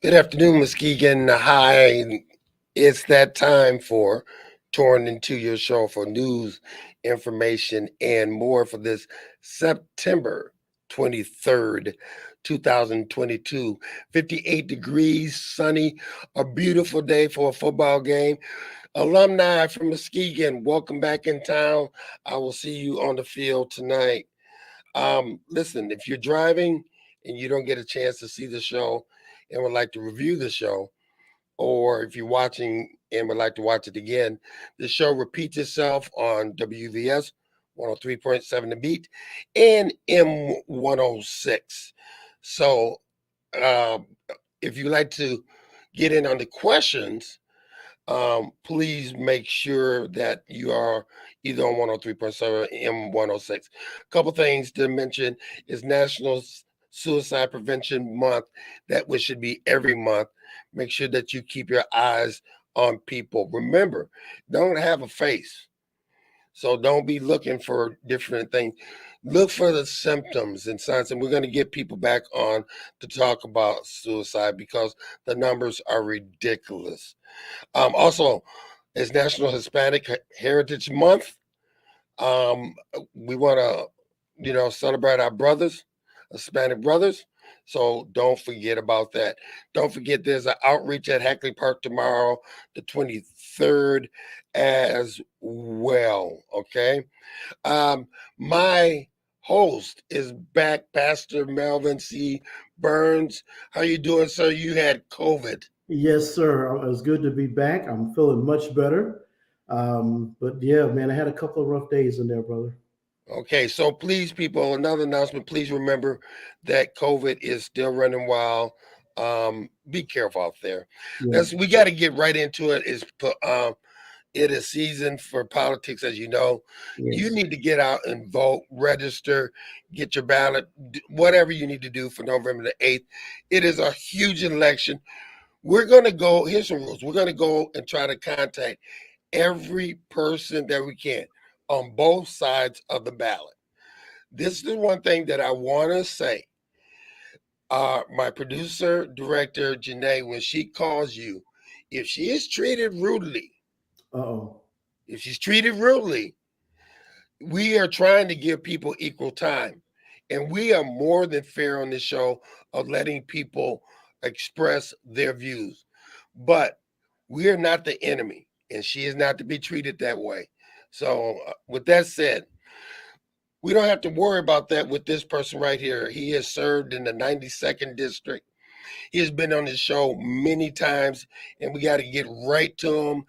Good afternoon, Muskegon. Hi. It's that time for Torn Into Your Show for news, information, and more for this September 23rd, 2022. 58 degrees, sunny, a beautiful day for a football game. Alumni from Muskegon, welcome back in town. I will see you on the field tonight. Listen, if you're driving and you don't get a chance to see the show and would like to review the show, or if you're watching and would like to watch it again, the show repeats itself on WVS 103.7 The Beat and M106. So uh, if you like to get in on the questions, please make sure that you are either on 103.7 or M106. A couple things to mention is National Suicide Prevention Month. That which should be every month. Make sure that you keep your eyes on people. Remember, don't have a face. So don't be looking for different things. Look for the symptoms and signs. And we're going to get people back on to talk about suicide because the numbers are ridiculous. Also, it's National Hispanic Heritage Month. Um, we want to, celebrate our brothers, Hispanic brothers. So don't forget about that. Don't forget there's an outreach at Hackley Park tomorrow, the 23rd, as well. Okay. My host is back, Pastor Melvin C. Burns. How you doing, sir? You had COVID. Yes, sir. It's good to be back. I'm feeling much better. But yeah, man, I had a couple of rough days in there, brother. Okay, so please, people, another announcement. Please remember that COVID is still running wild. Be careful out there. Yeah, We got to get right into it. It is season for politics, as you know. You yes. need to get out and vote, register, get your ballot, whatever you need to do for November the 8th. It is a huge election. We're going to go, here's some rules. We're going to go and try to contact every person that we can on both sides of the ballot. This is the one thing that I want to say. My producer, director, Janae, when she calls you, if she is treated rudely, Uh-oh. if she's treated rudely, we are trying to give people equal time. And we are more than fair on this show of letting people express their views. But we are not the enemy, and she is not to be treated that way. So, with that said, we don't have to worry about that with this person right here. He has served in the 92nd district. He has been on the show many times, and we got to get right to him.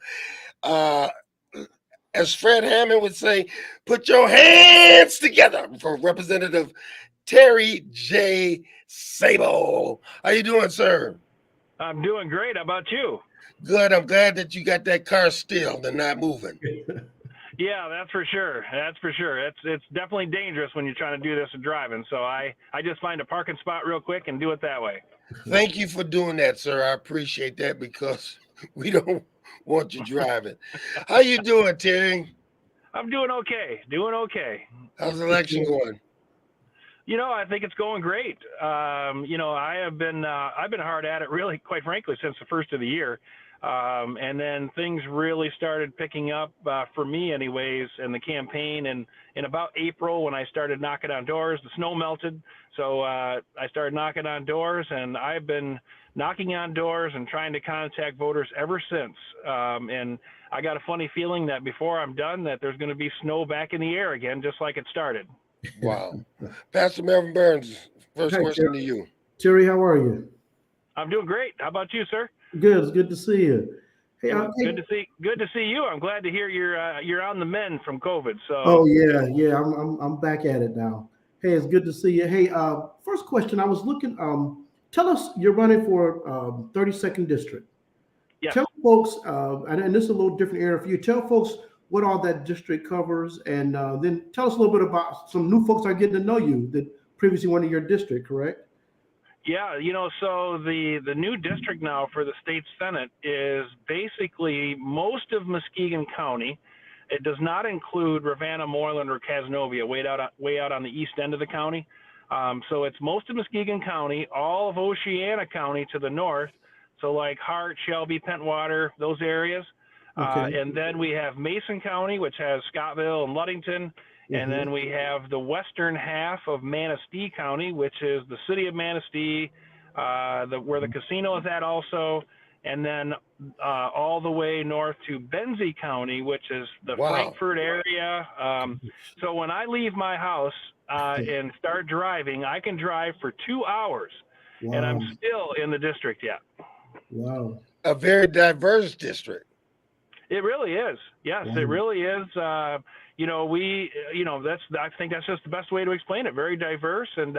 Uh, as Fred Hammond would say, put your hands together for Representative Terry J. Sabo. How you doing, sir? I'm doing great. How about you? Good. I'm glad that you got that car still and not moving. Yeah, that's for sure. That's for sure. It's definitely dangerous when you're trying to do this and driving. So I just find a parking spot real quick and do it that way. Thank you for doing that, sir. I appreciate that because we don't want you driving. How you doing, Terry? I'm doing okay. Doing okay. How's the election going? I think it's going great. I've been hard at it, really, quite frankly, since the first of the year. And then things really started picking up for me, anyways, in the campaign. And in about April, when I started knocking on doors, the snow melted. So I started knocking on doors, and I've been knocking on doors and trying to contact voters ever since. And I got a funny feeling that before I'm done, that there's going to be snow back in the air again, just like it started. Wow. Pastor Melvin Burns, first Hi, question to you. Terry, how are you? I'm doing great. How about you, sir? Good. It's good to see you. Hey, Good to see you. I'm glad to hear you're on the mend from COVID. So. Oh yeah. I'm back at it now. Hey, it's good to see you. Hey, first question. I was looking. Tell us you're running for 32nd district. Yes. Tell folks, and this is a little different area for you. Tell folks what all that district covers, and then tell us a little bit about some new folks are getting to know you that previously were in your district, correct? Yeah, so the new district now for the state senate is basically most of Muskegon County. It does not include Ravenna, Moreland, or Cazenovia, way out on the east end of the county. So it's most of Muskegon County, all of Oceana County to the north, So like Hart, Shelby, Pentwater, those areas. Okay. And then we have Mason County, which has Scottville and Ludington. And then we have the western half of Manistee County, which is the city of Manistee, where the casino is at also. And then all the way north to Benzie County, which is the Wow. Frankfurt area. So when I leave my house and start driving, I can drive for 2 hours, and I'm Wow. still in the district yet. Wow. A very diverse district. It really is. Yes, Wow. it really is. I think that's just the best way to explain it. Very diverse, and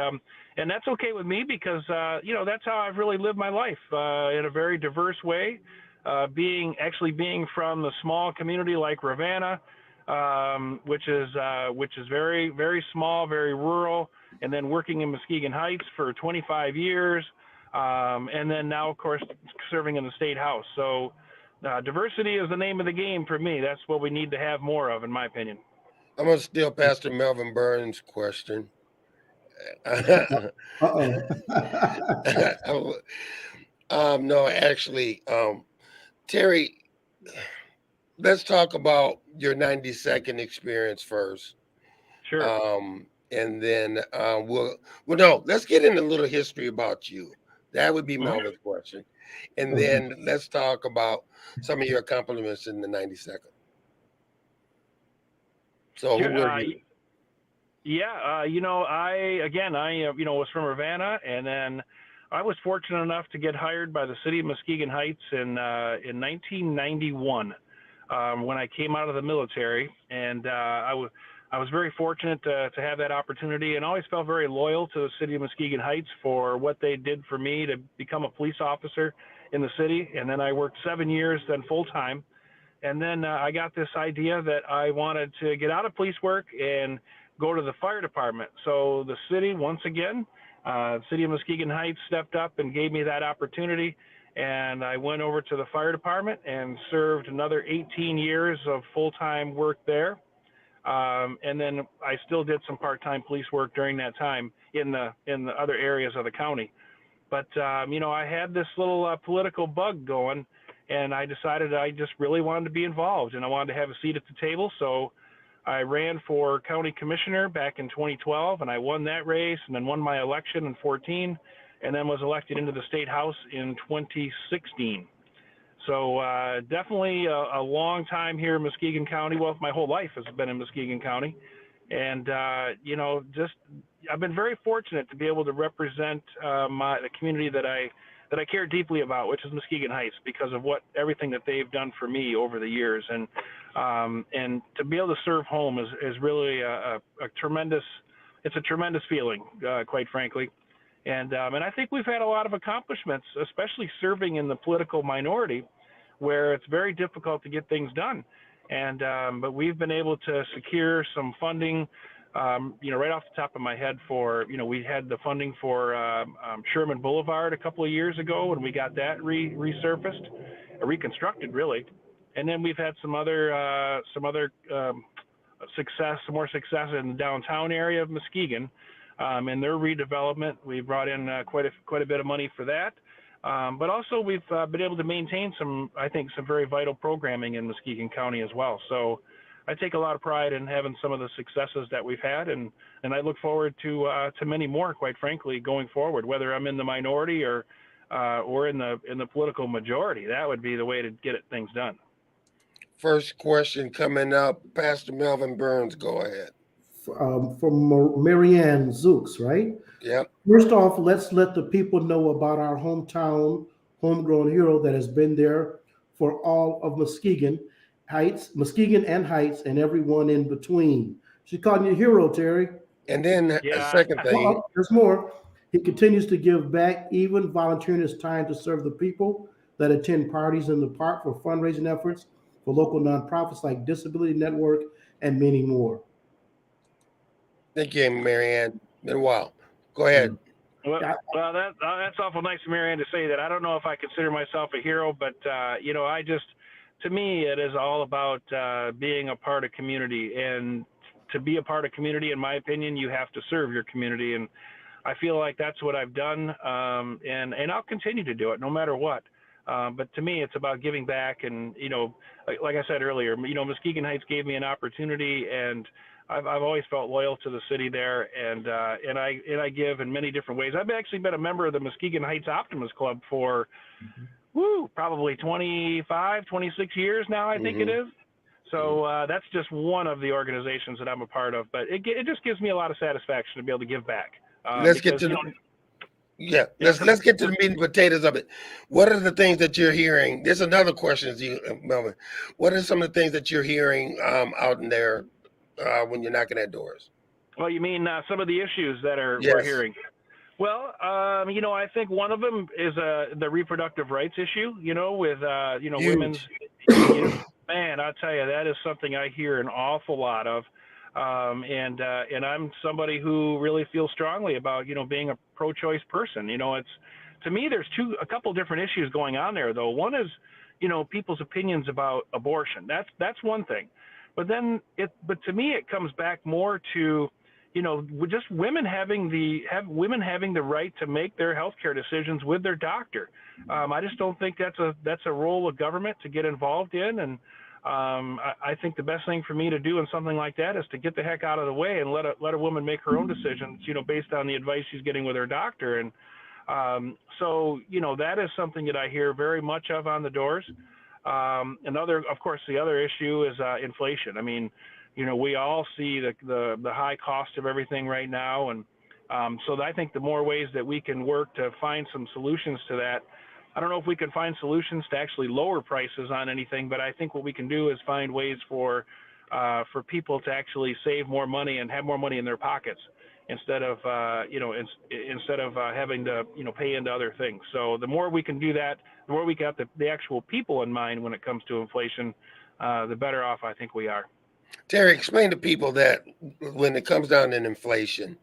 that's okay with me because that's how I've really lived my life in a very diverse way. Being from a small community like Ravenna, which is very, very small, very rural, and then working in Muskegon Heights for 25 years, and then now, of course, serving in the state house. So. Diversity is the name of the game for me. That's what we need to have more of, in my opinion. I'm going to steal Pastor Melvin Burns' question. Uh-oh. No, actually, Terry, let's talk about your 90-second experience first. Sure. And then let's get into a little history about you. That would be Melvin's question. And then let's talk about some of your accomplishments in the 90-second. So who were you? I was from Ravenna, and then I was fortunate enough to get hired by the city of Muskegon Heights in 1991 when I came out of the military, and I was very fortunate to have that opportunity, and always felt very loyal to the city of Muskegon Heights for what they did for me to become a police officer in the city. And then I worked 7 years then full time. And then I got this idea that I wanted to get out of police work and go to the fire department. So the city, once again, city of Muskegon Heights stepped up and gave me that opportunity. And I went over to the fire department and served another 18 years of full-time work there. And then I still did some part-time police work during that time in the other areas of the county. But I had this little political bug going, and I decided I just really wanted to be involved, and I wanted to have a seat at the table. So I ran for county commissioner back in 2012, and I won that race, and then won my election in 2014, and then was elected into the state house in 2016. So definitely a long time here in Muskegon County. Well, my whole life has been in Muskegon County. And, I've been very fortunate to be able to represent the community that I care deeply about, which is Muskegon Heights, because of everything that they've done for me over the years. And to be able to serve home is really a tremendous feeling, quite frankly. And I think we've had a lot of accomplishments, especially serving in the political minority, where it's very difficult to get things done. And but we've been able to secure some funding, right off the top of my head we had the funding for Sherman Boulevard a couple of years ago, and we got that resurfaced, reconstructed really. And then we've had some more success in the downtown area of Muskegon. In their redevelopment, we brought in quite a bit of money for that. But also we've been able to maintain some very vital programming in Muskegon County as well. So I take a lot of pride in having some of the successes that we've had, and I look forward to many more, quite frankly, going forward, whether I'm in the minority or in the political majority. That would be the way to get things done. First question coming up, Pastor Melvin Burns, go ahead. From Marianne Zooks, right? Yep. First off, let's let the people know about our hometown, homegrown hero that has been there for all of Muskegon and Heights, and everyone in between. She's calling you a hero, Terry. And then a second thing. Well, there's more. He continues to give back, even volunteering his time to serve the people that attend parties in the park for fundraising efforts for local nonprofits like Disability Network and many more. Thank you, Marianne. Been a while. Go ahead. Well, that's awful nice of Marianne to say that. I don't know if I consider myself a hero, but to me, it is all about being a part of community. And to be a part of community, in my opinion, you have to serve your community. And I feel like that's what I've done, and I'll continue to do it no matter what. But to me, it's about giving back. And, like I said earlier, Muskegon Heights gave me an opportunity, and I've always felt loyal to the city there. And I give in many different ways. I've actually been a member of the Muskegon Heights Optimist Club for, probably 25, 26 years now, I think it is. So that's just one of the organizations that I'm a part of. But it just gives me a lot of satisfaction to be able to give back. Let's get Because, to let's get to the meat and potatoes of it. What are the things that you're hearing? There's another question, Melvin. What are some of the things that you're hearing out in there when you're knocking at doors? Well, you mean some of the issues that we're Yes. hearing? Well, I think one of them is the reproductive rights issue. With women's. Huge. Man, I'll tell you, that is something I hear an awful lot of. And I'm somebody who really feels strongly about being a pro-choice person. It's, to me, there's a couple different issues going on there, though. One is people's opinions about abortion. That's one thing, but to me it comes back more to just women having the right to make their healthcare decisions with their doctor. I just don't think that's a role of government to get involved in. And I think the best thing for me to do in something like that is to get the heck out of the way and let a woman make her own decisions, based on the advice she's getting with her doctor. And so that is something that I hear very much of on the doors. Of course, the other issue is inflation. I mean, we all see the high cost of everything right now, and so I think the more ways that we can work to find some solutions to that. I don't know if we can find solutions to actually lower prices on anything, but I think what we can do is find ways for people to actually save more money and have more money in their pockets instead of having to pay into other things. So the more we can do that, the more we got the actual people in mind when it comes to inflation, the better off I think we are. Terry, explain to people that when it comes down to inflation,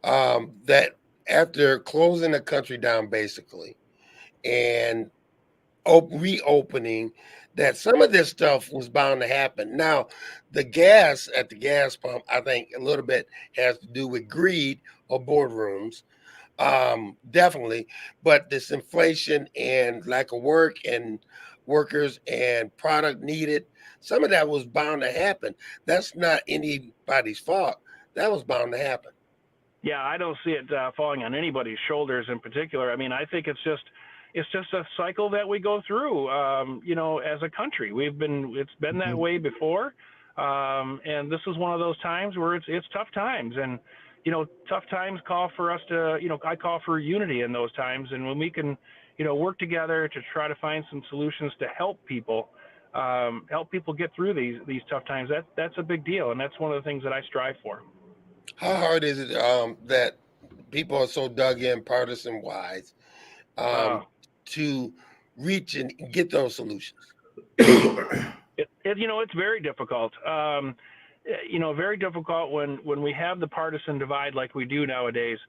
that after closing the country down basically and reopening, that some of this stuff was bound to happen. Now, the gas at the gas pump, I think a little bit has to do with greed or boardrooms, definitely. But this inflation and lack of work and workers and product needed, some of that was bound to happen. That's not anybody's fault. That was bound to happen. Yeah, I don't see it falling on anybody's shoulders in particular. I mean, I think it's just a cycle that we go through. As a country, it's been that way before, and this is one of those times where it's tough times, and tough times call for us to I call for unity in those times, and when we can work together to try to find some solutions to help people get through these tough times. That's a big deal, and that's one of the things that I strive for. How hard is it that people are so dug in partisan wise Uh, to reach and get those solutions? It's very difficult. Very difficult when we have the partisan divide like we do nowadays.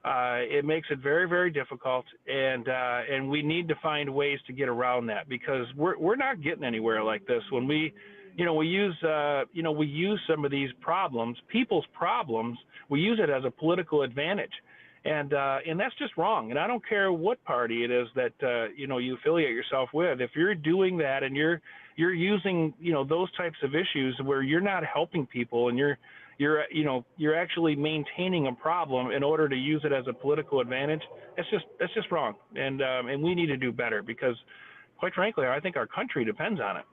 It makes it very, very difficult, and we need to find ways to get around that because we're not getting anywhere like this. When we use some of these problems, people's problems, we use it as a political advantage, and that's just wrong. And I don't care what party it is that you affiliate yourself with. If you're doing that and you're using those types of issues where you're not helping people and you're actually maintaining a problem in order to use it as a political advantage, that's just wrong. And we need to do better because, quite frankly, I think our country depends on it.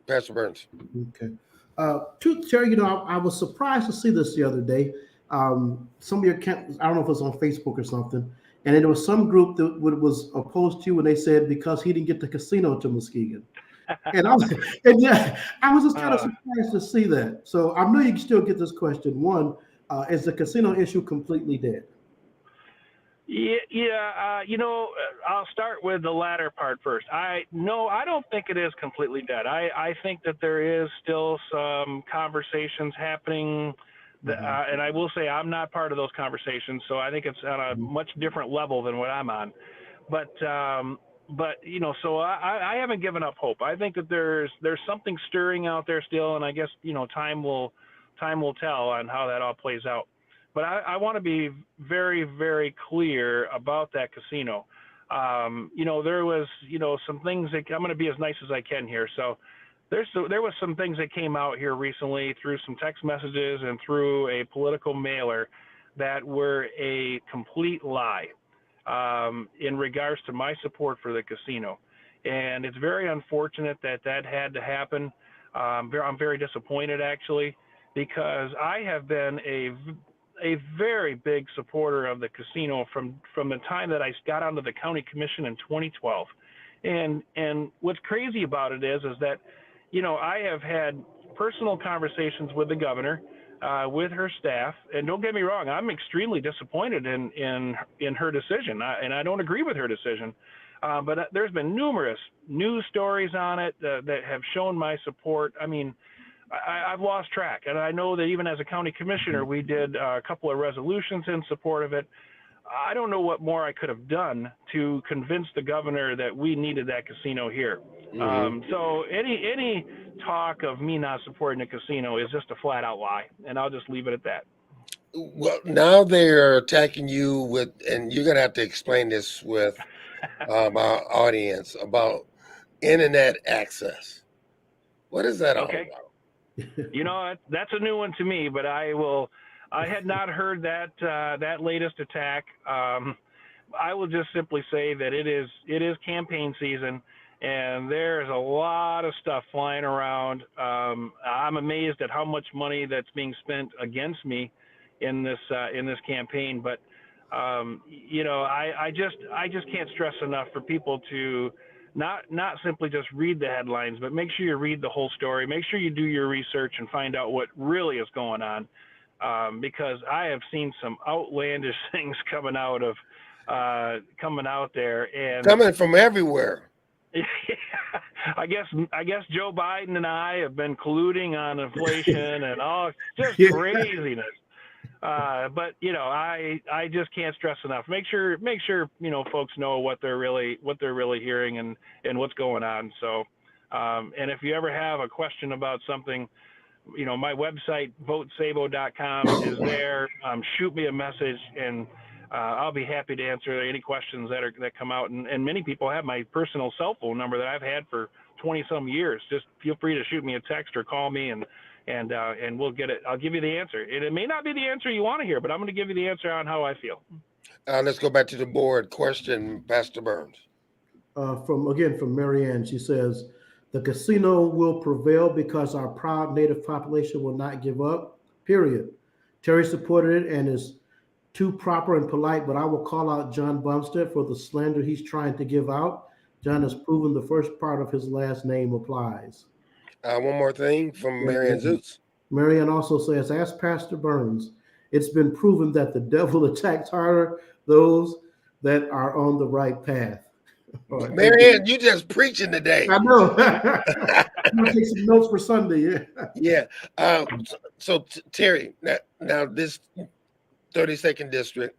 Pastor Burns. Okay. Terry, I was surprised to see this the other day. Some of your I don't know if it was on Facebook or something, and there was some group that was opposed to you when they said because he didn't get the casino to Muskegon. And I was just kind of surprised to see that. So I know you can still get this question. One, is the casino issue completely dead? Yeah. I'll start with the latter part first. I don't think it is completely dead. I think that there is still some conversations happening, and I will say I'm not part of those conversations, so I think it's on a much different level than what I'm on. But so I haven't given up hope. I think that there's something stirring out there still, and I guess time will tell on how that all plays out. But I want to be very, very clear about that casino. there was, some things that I'm going to be as nice as I can here. So there was some things that came out here recently through some text messages and through a political mailer that were a complete lie in regards to my support for the casino. And it's very unfortunate that that had to happen. I'm very disappointed, actually, because I have been a very big supporter of the casino from the time that I got onto the county commission in 2012. And what's crazy about it is that, I have had personal conversations with the governor, with her staff, and don't get me wrong, I'm extremely disappointed in her decision, and I don't agree with her decision. But there's been numerous news stories on it that have shown my support. I mean, I've lost track, and I know that even as a county commissioner, we did a couple of resolutions in support of it. I don't know what more I could have done to convince the governor that we needed that casino here. So any talk of me not supporting the casino is just a flat out lie, and I'll just leave it at that. Well, now they're attacking you with, and you're gonna have to explain this with our audience about internet access. What is that all Okay. about? That's a new one to me, but I had not heard that latest attack. I will just simply say that it is campaign season, and there's a lot of stuff flying around. I'm amazed at how much money that's being spent against me in this campaign. But I just can't stress enough for people to not simply just read the headlines, but make sure you read the whole story. Make sure you do your research and find out what really is going on, because I have seen some outlandish things coming out there, and Coming from everywhere. I guess Joe Biden and I have been colluding on inflation and all just craziness. But I just can't stress enough. Make sure folks know what they're really hearing and what's going on. So, and if you ever have a question about something, my website votesabo.com is there. Shoot me a message, and I'll be happy to answer any questions that come out. And many people have my personal cell phone number that I've had for 20 some years. Just feel free to shoot me a text or call me, and we'll get it. I'll give you the answer. It may not be the answer you want to hear, but I'm going to give you the answer on how I feel. Let's go back to the board. Question, Pastor Burns. From Marianne, she says, the casino will prevail because our proud Native population will not give up, period. Terry supported it and is too proper and polite, but I will call out John Bumstead for the slander he's trying to give out. John has proven the first part of his last name applies. One more thing from Marianne Zoots. Marianne also says, ask Pastor Burns, it's been proven that the devil attacks harder those that are on the right path. Right, Marianne, you just preaching today. I know. I'm going to take some notes for Sunday. Yeah. So Terry, now this 32nd district,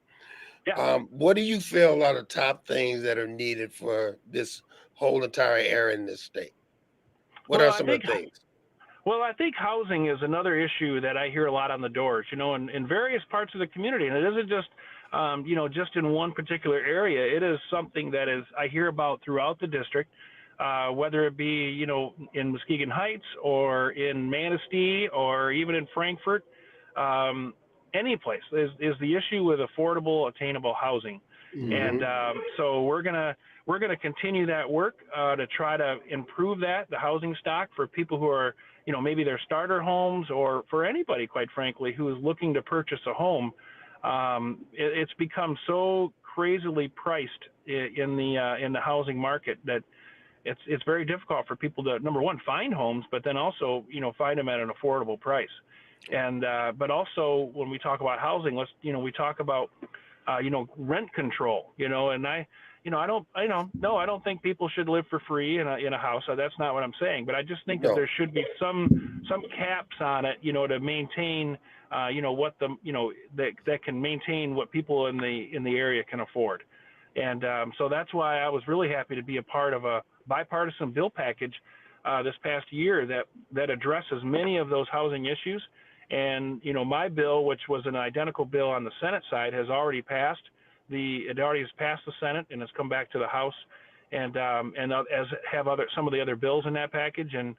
what do you feel are the top things that are needed for this whole entire area in this state? What are some of the things? Well, I think housing is another issue that I hear a lot on the doors, in various parts of the community. And it isn't just, just in one particular area. It is something that I hear about throughout the district, whether it be, in Muskegon Heights or in Manistee or even in Frankfort, any place is the issue with affordable, attainable housing. Mm-hmm. And so we're gonna continue that work to try to improve the housing stock for people who are, maybe their starter homes, or for anybody, quite frankly, who is looking to purchase a home. It's become so crazily priced in the housing market that it's very difficult for people to, number one, find homes, but then also find them at an affordable price. And but also when we talk about housing, we talk about rent control. And I don't think people should live for free in a house. So that's not what I'm saying. But I just think that there should be some caps on it, to maintain, what that can maintain what people in the area can afford. And so that's why I was really happy to be a part of a bipartisan bill package this past year that addresses many of those housing issues. And my bill, which was an identical bill on the Senate side, has already passed. it already has passed the Senate and it's come back to the House, and as have some of the other bills in that package. And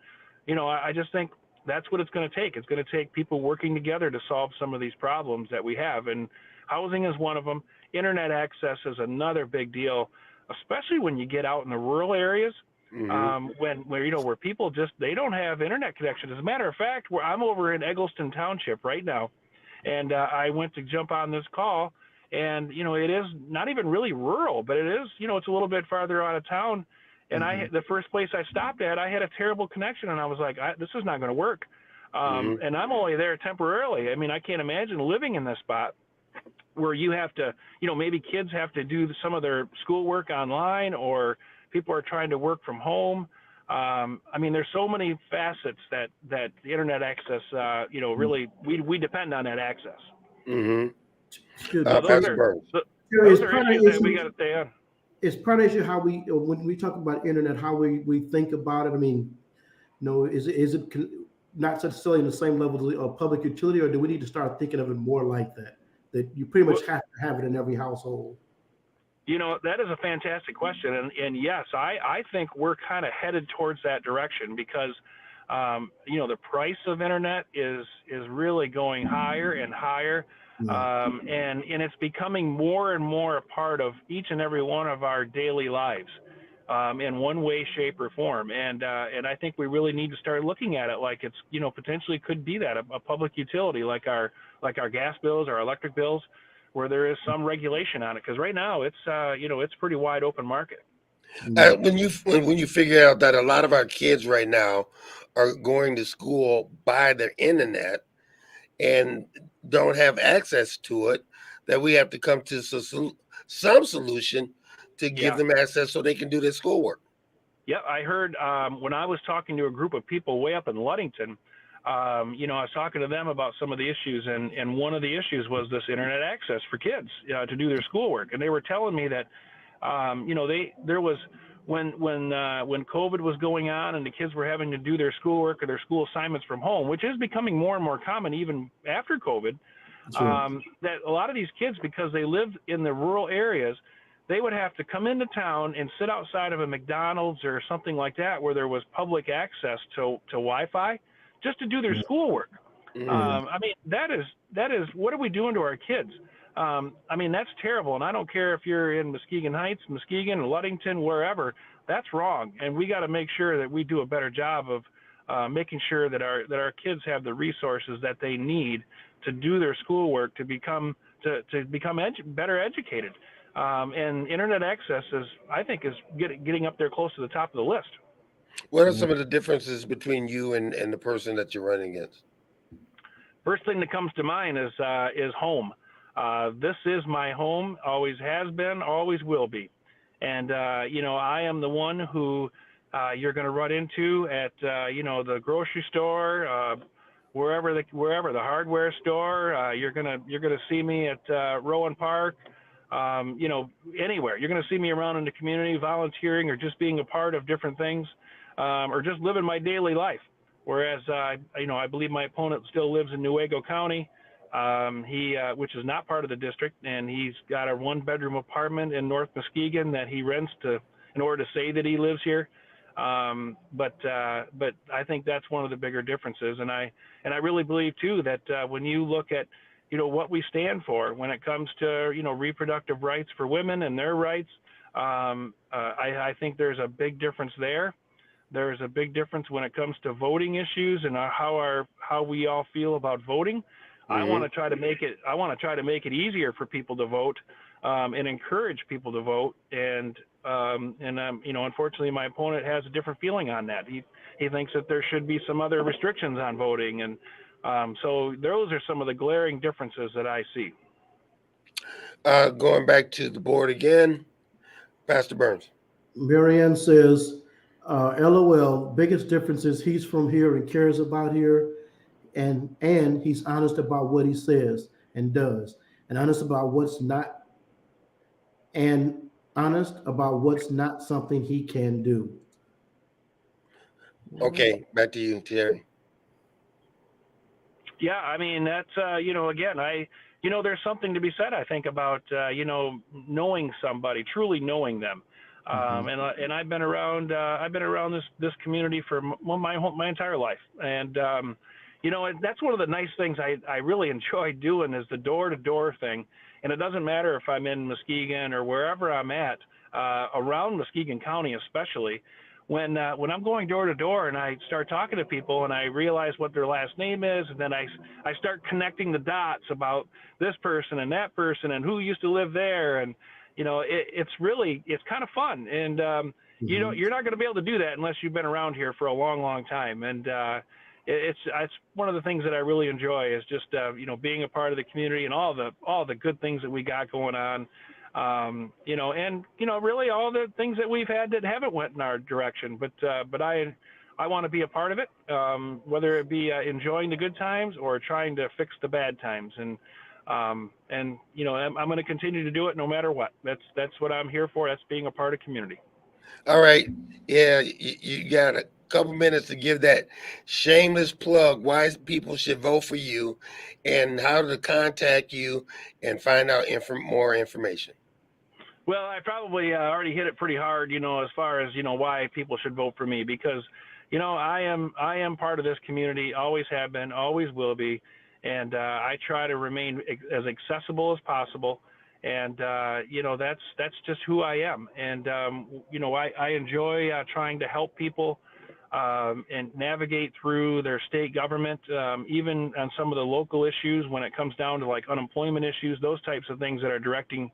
I just think that's what it's going to take. It's going to take people working together to solve some of these problems that we have, and housing is one of them. Internet access is another big deal, especially when you get out in the rural areas. Where people they don't have internet connection. As a matter of fact, I'm over in Eggleston Township right now, and I went to jump on this call, and it is not even really rural, but it is it's a little bit farther out of town. And the first place I stopped at, I had a terrible connection, and I was like, this is not going to work. And I'm only there temporarily. I mean, I can't imagine living in this spot where you have to, maybe kids have to do some of their schoolwork online, or people are trying to work from home. I mean, there's so many facets that the internet access, really, we depend on that access. Excuse So me. those Burns. are issues that we got to stay on. It's part of the issue how when we talk about internet, how we think about it. I mean, is it not necessarily in the same level of public utility, or do we need to start thinking of it more like that? That you pretty much have to have it in every household. That is a fantastic question, and yes, I think we're kind of headed towards that direction, because the price of internet is really going higher and higher. And it's becoming more and more a part of each and every one of our daily lives, in one way, shape, or form. And I think we really need to start looking at it like it's potentially could be that a public utility, like our gas bills, our electric bills, where there is some regulation on it. Because right now it's it's pretty wide open market. When you figure out that a lot of our kids right now are going to school by their internet and don't have access to it, that we have to come to some solution to give them access so they can do their schoolwork. Yeah, I heard when I was talking to a group of people way up in Ludington, I was talking to them about some of the issues, and one of the issues was this internet access for kids to do their schoolwork. And they were telling me that, there was when COVID was going on and the kids were having to do their schoolwork or their school assignments from home, which is becoming more and more common even after COVID. That a lot of these kids, because they lived in the rural areas, they would have to come into town and sit outside of a McDonald's or something like that where there was public access to Wi-Fi just to do their schoolwork. I mean, that is what are we doing to our kids? I mean, that's terrible. And I don't care if you're in Muskegon Heights, Muskegon, Ludington, wherever. That's wrong. And we got to make sure that we do a better job of making sure that our kids have the resources that they need to do their schoolwork, to become better educated. And internet access I think is getting up there close to the top of the list. What are some of the differences between you and the person that you're running against? First thing that comes to mind is home. This is my home, always has been, always will be. And, I am the one who you're going to run into at, the grocery store, wherever the hardware store. You're gonna see me at Rowan Park. Anywhere. You're going to see me around in the community volunteering or just being a part of different things, or just living my daily life. Whereas, I believe my opponent still lives in Newaygo County, which is not part of the district, and he's got a 1-bedroom apartment in North Muskegon that he rents in order to say that he lives here. But I think that's one of the bigger differences. And I really believe too that when you look at what we stand for when it comes to, reproductive rights for women and their rights. I think there's a big difference there. There's a big difference when it comes to voting issues and how we all feel about voting. I want to try to make it easier for people to vote, and encourage people to vote. And unfortunately, my opponent has a different feeling on that. He thinks that there should be some other restrictions on voting, and so those are some of the glaring differences that I see. Going back to the board again, Pastor Burns. Marianne says, LOL, biggest difference is he's from here and cares about here, and he's honest about what he says and does, and honest about what's not something he can do. Okay, back to you, Terry. Yeah, I mean, that's, again, there's something to be said, I think, about knowing somebody, truly knowing them. And I've been around this community for my entire life, and that's one of the nice things I really enjoy doing is the door-to-door thing. And it doesn't matter if I'm in Muskegon or wherever I'm at, around Muskegon County especially. When I'm going door to door and I start talking to people and I realize what their last name is, and then I start connecting the dots about this person and that person and who used to live there, and it's kind of fun. And you're not going to be able to do that unless you've been around here for a long time. And it's one of the things that I really enjoy is just being a part of the community and all the good things that we got going on. Really all the things that we've had that haven't went in our direction, but I want to be a part of it, whether it be enjoying the good times or trying to fix the bad times. And I'm going to continue to do it no matter what. That's what I'm here for. That's being a part of community. All right. Yeah, you got a couple minutes to give that shameless plug why people should vote for you and how to contact you and find out more information. Well, I probably already hit it pretty hard, as far as, why people should vote for me, because, I am part of this community, always have been, always will be. And I try to remain as accessible as possible. And, that's just who I am. And, I enjoy trying to help people and navigate through their state government, even on some of the local issues when it comes down to like unemployment issues, those types of things that are directly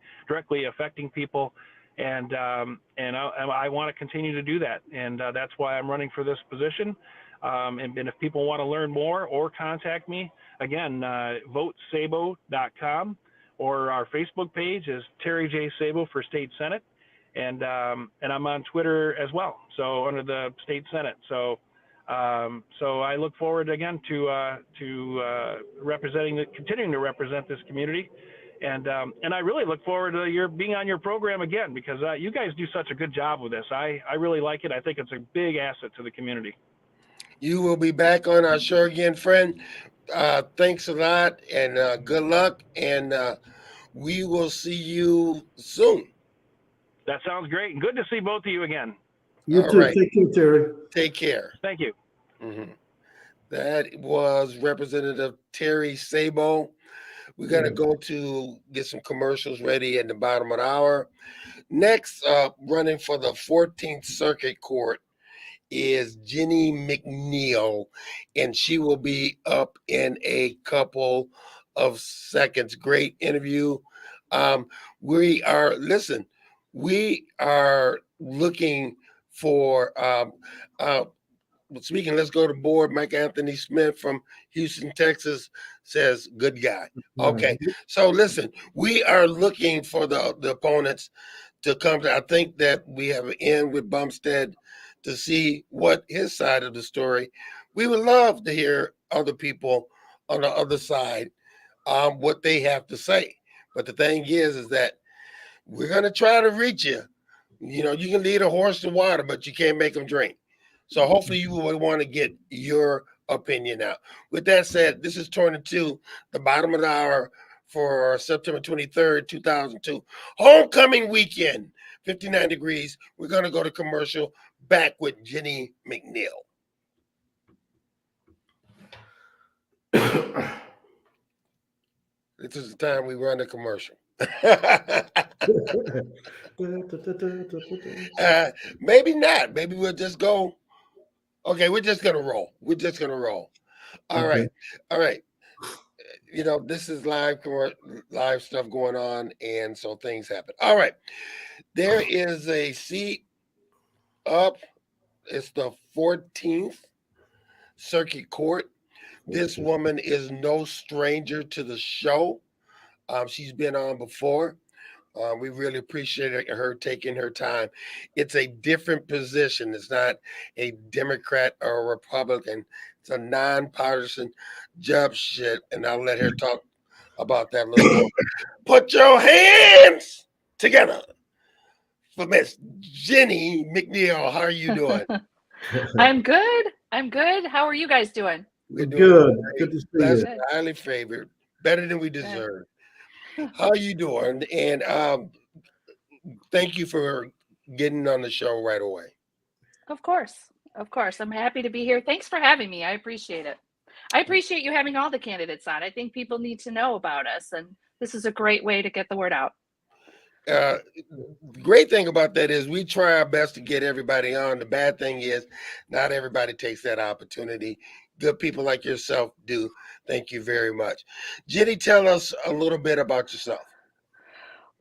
affecting people. And I want to continue to do that. And that's why I'm running for this position. And if people want to learn more or contact me, again, votesabo.com, or our Facebook page is Terry J. Sabo for State Senate. And I'm on Twitter as well, so under the State Senate. So I look forward again to continuing to represent this community, and I really look forward to your being on your program again, because you guys do such a good job with this. I really like it. I think it's a big asset to the community. You will be back on our show again, friend. Thanks a lot, and good luck, and we will see you soon. That sounds great, and good to see both of you again. You too. Right. Take care, Terry. Take care. Thank you. Mm-hmm. That was Representative Terry Sabo. We're going to go to get some commercials ready at the bottom of the hour. Next up, running for the 14th Circuit Court is Jenny McNeill, and she will be up in a couple of seconds. Great interview. We are looking for, speaking, let's go to board. Mike Anthony Smith from Houston, Texas says, good guy. Okay. So listen, we are looking for the opponents to come to, I think that we have an end with Bumstead to see what his side of the story. We would love to hear other people on the other side, what they have to say. But the thing is that we're going to try to reach you. You can lead a horse to water, but you can't make them drink. So hopefully you will want to get your opinion out. With that said, this is turning to the bottom of the hour for September 23rd, 2002. Homecoming weekend, 59 degrees. We're going to go to commercial. Back with Jenny McNeill. This is the time we run the commercial. Maybe not. Maybe we'll just go. Okay, we're just gonna roll. All right. This is live stuff going on, and so things happen. All right, there is a seat up. It's the 14th Circuit Court. This woman is no stranger to the show. She's been on before. We really appreciate her taking her time. It's a different position. It's not a Democrat or a Republican. It's a nonpartisan judgeship, and I'll let her talk about that a little more. Put your hands together for Miss Jenny McNeill. How are you doing? I'm good. How are you guys doing? We're doing good. Good to see you. Highly favored. Better than we deserve. How you doing? And thank you for getting on the show right away. Of course. Of course. I'm happy to be here. Thanks for having me. I appreciate it. I appreciate you having all the candidates on. I think people need to know about us, and this is a great way to get the word out. Uh, the great thing about that is we try our best to get everybody on. The bad thing is not everybody takes that opportunity. Good people like yourself do. Thank you very much. Jenny, tell us a little bit about yourself.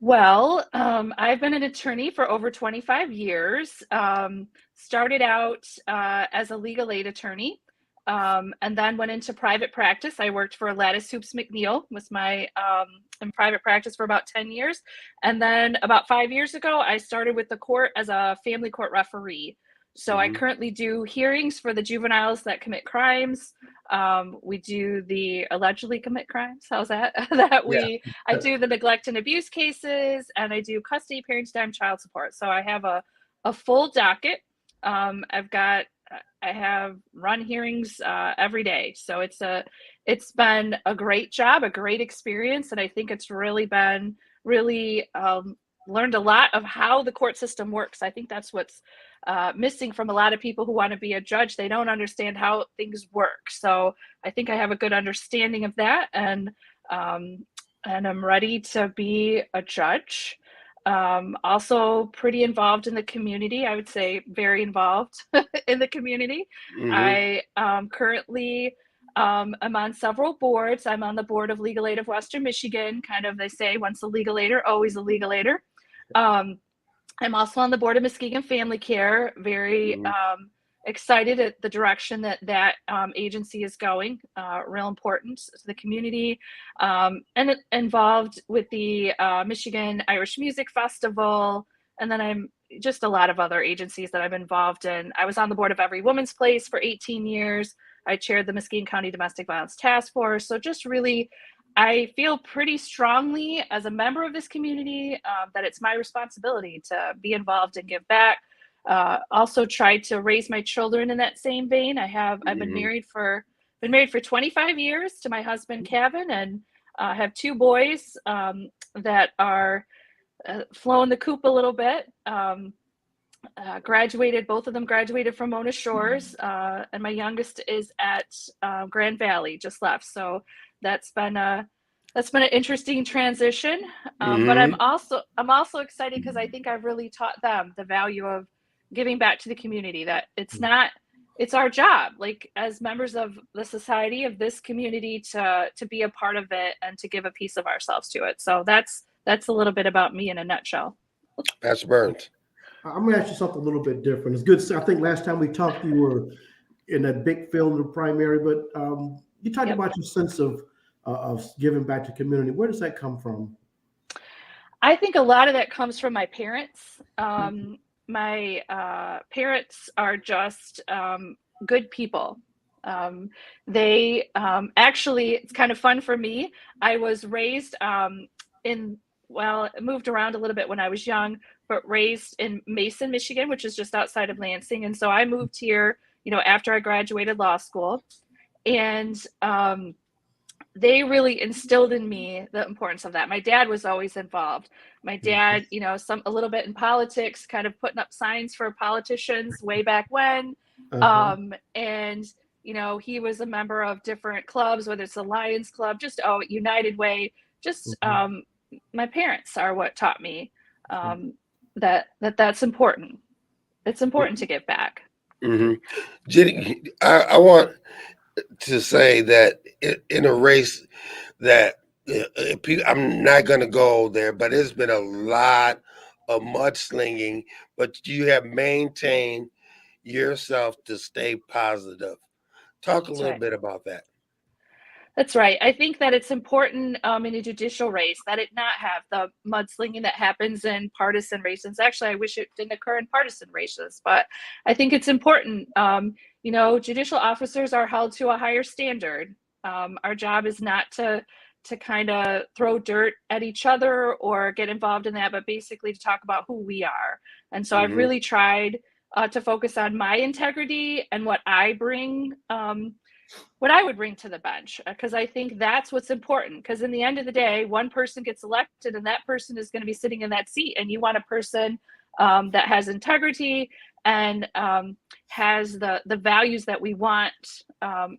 Well, I've been an attorney for over 25 years. Started out as a legal aid attorney, and then went into private practice. I worked for Lattice Hoops McNeill, was my in private practice for about 10 years, and then about 5 years ago, I started with the court as a family court referee. So I Mhm. currently do hearings for the juveniles that commit crimes. We do the allegedly commit crimes. How's that? that Yeah. we I do the neglect and abuse cases, and I do custody, parenting time, child support. So I have a full docket. I have run hearings every day. So it's been a great job, a great experience, and I think it's really been really learned a lot of how the court system works. I think that's what's missing from a lot of people who want to be a judge. They don't understand how things work. So I think I have a good understanding of that, and I'm ready to be a judge. Also pretty involved in the community. I would say very involved in the community. Hmm. I currently am on several boards. I'm on the board of Legal Aid of Western Michigan. Kind of, they say, once a legal aider, always a legal aider. Um, I'm also on the board of Muskegon Family Care. Very Hmm. excited at the direction that agency is going. Real important to the community, and involved with the Michigan Irish Music Festival. And then I'm just a lot of other agencies that I'm involved in. I was on the board of Every Woman's Place for 18 years. I chaired the Muskegon County Domestic Violence Task Force. So just really, I feel pretty strongly as a member of this community that it's my responsibility to be involved and give back. Also tried to raise my children in that same vein. I've Hmm. been married for 25 years to my husband Kevin, and have two boys that are flowing the coop a little bit. Graduated, both of them graduated from Mona Shores, and my youngest is at Grand Valley, just left. So that's been a that's been an interesting transition. But Hmm. I'm also excited because I think I've really taught them the value of giving back to the community. That it's our job, like as members of the society of this community, to be a part of it and to give a piece of ourselves to it. So that's a little bit about me in a nutshell. Pastor Burns. I'm gonna ask you something a little bit different. It's good. I think last time we talked, you were in that big field in the primary, but you talked Yep. about your sense of giving back to community. Where does that come from? I think a lot of that comes from my parents. My parents are just good people. Um, they actually, it's kind of fun for me. I was raised in, well, moved around a little bit when I was young, but raised in Mason, Michigan, which is just outside of Lansing. And so I moved here, after I graduated law school. And they really instilled in me the importance of that. My dad was always involved. My dad, a little bit in politics, kind of putting up signs for politicians way back when. Uh-huh. And he was a member of different clubs, whether it's the Lions Club, just United Way. Just Mhm. my parents are what taught me that's important. It's important to give back. Hmm. Jenny, I want to say that in a race that I'm not going to go there, but it's been a lot of mudslinging, but you have maintained yourself to stay positive. Talk a That's little right. bit about that. That's right. I think that it's important in a judicial race that it not have the mudslinging that happens in partisan races. Actually, I wish it didn't occur in partisan races, but I think it's important. Judicial officers are held to a higher standard. Our job is not to kind of throw dirt at each other or get involved in that, but basically to talk about who we are. And so I've Hmm. really tried to focus on my integrity and what I bring. what I would bring to the bench, because I think that's what's important. Because in the end of the day, one person gets elected, and that person is going to be sitting in that seat, and you want a person that has integrity and has the values that we want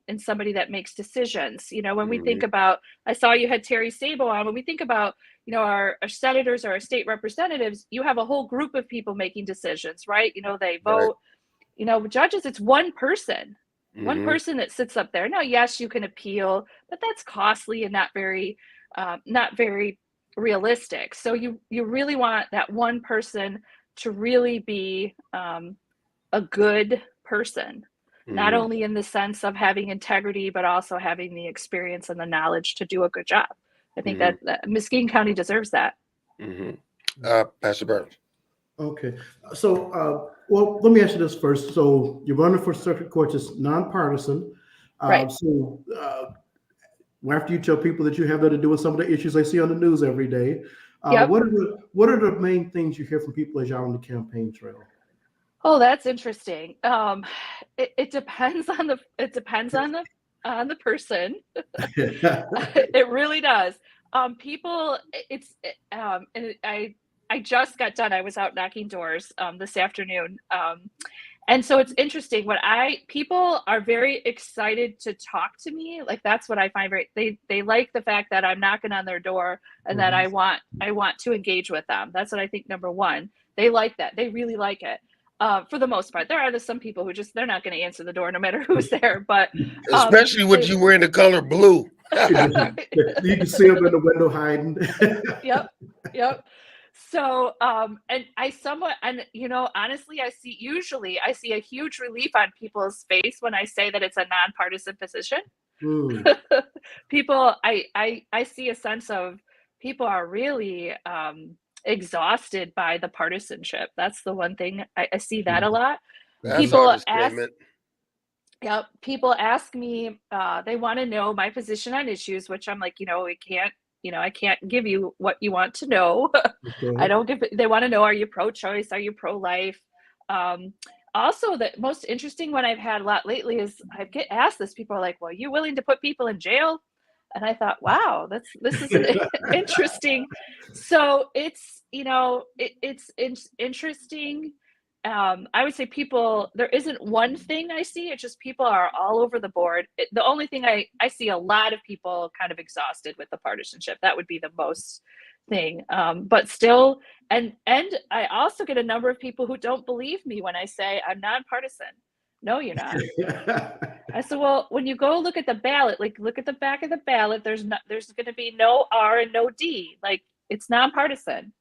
in somebody that makes decisions. You know, when we think about, I saw you had Terry Sabo on. When we think about, you know, our senators or our state representatives, you have a whole group of people making decisions, right? You know, they vote. Right. You know, judges, it's one person that sits up there. Now, yes, you can appeal, but that's costly and not very realistic. So you really want that one person to really be a good person, not only in the sense of having integrity, but also having the experience and the knowledge to do a good job. I think that Muskegon County deserves that. Pastor Burns. Okay. So, well, let me ask you this first. So you're running for circuit court, it's nonpartisan. Right. So after you tell people that you have nothing to do with some of the issues they see on the news every day, Yep. what are the main things you hear from people as you're on the campaign trail? Oh, that's interesting. It depends on the person. It really does. People, and I just got done. I was out knocking doors this afternoon. And so it's interesting people are very excited to talk to me. Like, that's what I find they like the fact that I'm knocking on their door and that I want to engage with them. That's what I think, number one. They like that. They really like it. For the most part, there are some people who they're not going to answer the door no matter who's there, but especially with you wearing the color blue. You can see them in the window hiding. Yep. So, and you know, honestly, I see a huge relief on people's face when I say that it's a nonpartisan position. People, I see a sense of people are really exhausted by the partisanship. That's the one thing I see that a lot. That's People ask me, they want to know my position on issues, which I'm like, you know, I can't give you what you want to know. They want to know, are you pro-choice? Are you pro-life? Also, the most interesting one I've had a lot lately is I get asked this. People are like, well, are you willing to put people in jail? And I thought, wow, this is interesting. So it's, you know, it's interesting. I would say there isn't one thing I see. It's just people are all over the board. The only thing I see a lot of people kind of exhausted with the partisanship. That would be the most thing. But still, and I also get a number of people who don't believe me when I say I'm nonpartisan. No, you're not. I said, well, when you go look at the ballot, like look at the back of the ballot, there's going to be no R and no D. Like, it's nonpartisan.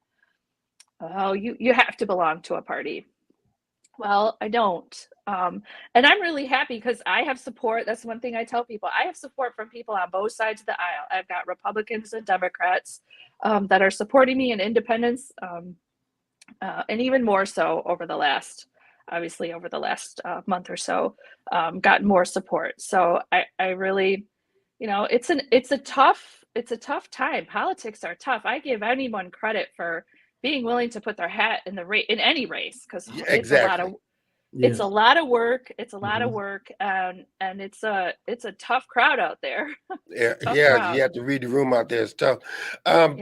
Oh, you have to belong to a party. Well, I don't. And I'm really happy because I have support. That's one thing I tell people. I have support from people on both sides of the aisle. I've got Republicans and Democrats that are supporting me, and independents, and even more so over the last month or so, gotten more support. So I really, you know, it's a tough time. Politics are tough. I give anyone credit for being willing to put their hat in in any race, because it's a lot of it's a lot of work. It's a lot of work, and it's a tough crowd out there. Yeah, you have to read the room out there. It's tough.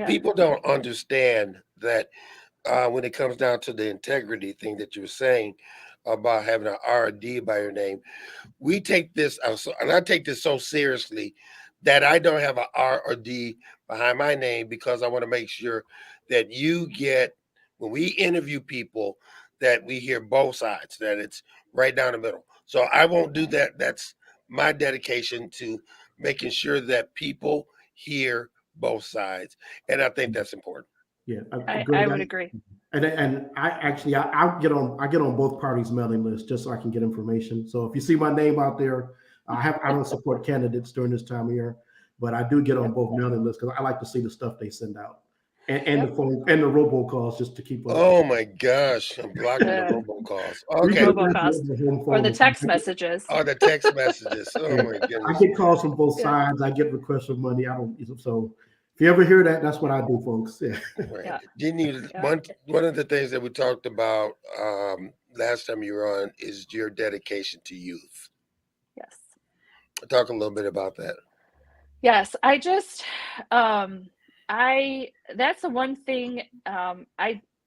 People don't understand that when it comes down to the integrity thing that you were saying about having an R or D by your name, we take this, and I take this so seriously that I don't have an R or D behind my name, because I want to make sure that you get, when we interview people, that we hear both sides, that it's right down the middle. So I won't do that. That's my dedication to making sure that people hear both sides. And I think that's important. Yeah, I would agree. And I get on both parties' mailing lists just so I can get information. So if you see my name out there, I don't support candidates during this time of year, but I do get on both mailing lists because I like to see the stuff they send out, and the phone and the robocalls just to keep up. Oh my gosh, I'm blocking the robocalls. Okay. Robocalls or the text messages. Oh, the text messages. Oh my goodness. I get calls from both sides. I get requests for money. So if you ever hear that, that's what I do, folks. Yeah. Right. Didn't you? One of the things that we talked about last time you were on is your dedication to youth. Yes. Talk a little bit about that. Yes, I just, that's the one thing,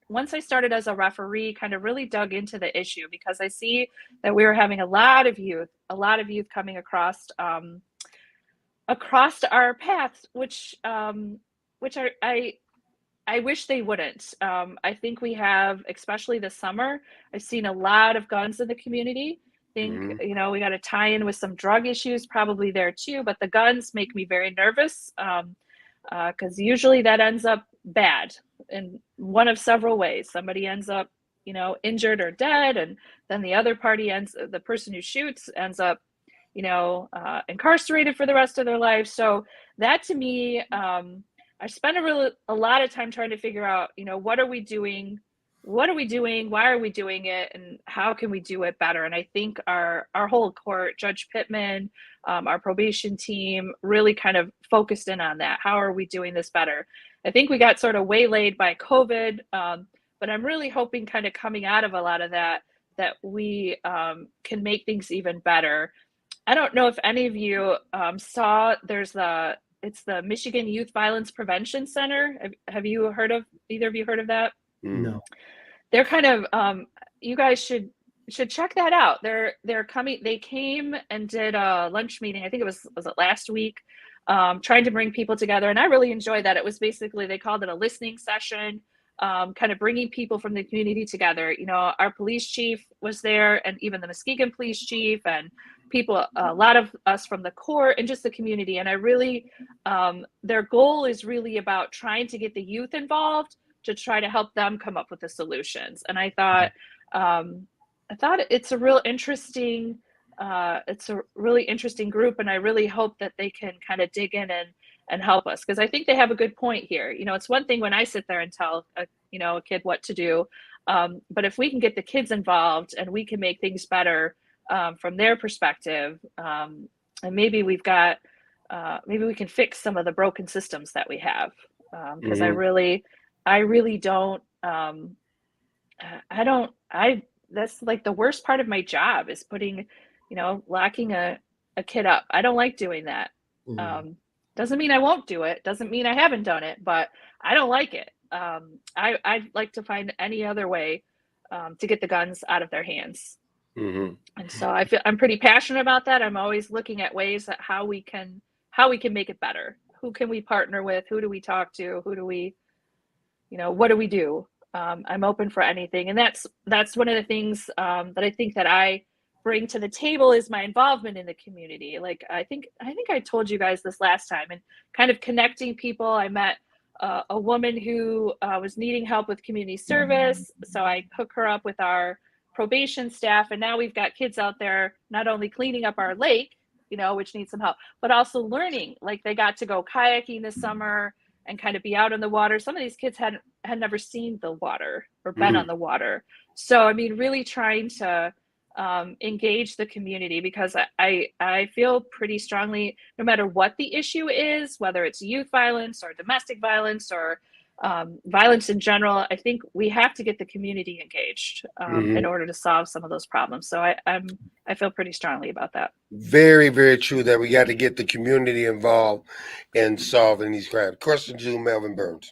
once I started as a referee, kind of really dug into the issue because I see that we were having a lot of youth coming across our paths, which I wish they wouldn't. I think we have, especially this summer, I've seen a lot of guns in the community. I think, Hmm. we got to tie in with some drug issues probably there too, but the guns make me very nervous because usually that ends up bad in one of several ways. Somebody ends up, injured or dead, and then the person who shoots ends up, incarcerated for the rest of their life. So that to me, I spent a lot of time trying to figure out, what are we doing? What are we doing? Why are we doing it? And how can we do it better? And I think our whole court, Judge Pittman, our probation team really kind of focused in on that. How are we doing this better? I think we got sort of waylaid by COVID, but I'm really hoping kind of coming out of a lot of that we can make things even better. I don't know if any of you saw, it's the Michigan Youth Violence Prevention Center. Have you heard of, either of you heard of that? No. They're kind of, you guys should check that out. They're coming, they came and did a lunch meeting. I think was it last week, trying to bring people together. And I really enjoyed that. It was basically, they called it a listening session, kind of bringing people from the community together. Our police chief was there, and even the Muskegon police chief, and people, a lot of us from the court and just the community. And I really, their goal is really about trying to get the youth involved to try to help them come up with the solutions. And I thought it's a really interesting group, and I really hope that they can kind of dig in and help us, because I think they have a good point here. It's one thing when I sit there and tell a kid what to do, but if we can get the kids involved and we can make things better from their perspective, and maybe we can fix some of the broken systems that we have, because Hmm. I really don't, that's like the worst part of my job is locking a kid up. I don't like doing that. Mm. Doesn't mean I won't do it. Doesn't mean I haven't done it, but I don't like it. I'd like to find any other way to get the guns out of their hands. Hmm. And so I'm pretty passionate about that. I'm always looking at ways that how we can make it better. Who can we partner with? Who do we talk to? Who do we, what do we do? I'm open for anything. And that's one of the things that I think that I bring to the table is my involvement in the community. Like, I think I told you guys this last time, and kind of connecting people. I met a woman who was needing help with community service. So I hook her up with our probation staff. And now we've got kids out there, not only cleaning up our lake, which needs some help, but also learning. Like, they got to go kayaking this summer and kind of be out in the water. Some of these kids had never seen the water or been Hmm. on the water. So, I mean, really trying to engage the community, because I feel pretty strongly, no matter what the issue is, whether it's youth violence or domestic violence or violence in general, I think we have to get the community engaged in Hmm. order to solve some of those problems. So I feel pretty strongly about that. Very, very true that we got to get the community involved in solving these crimes. Question to Melvin Burns.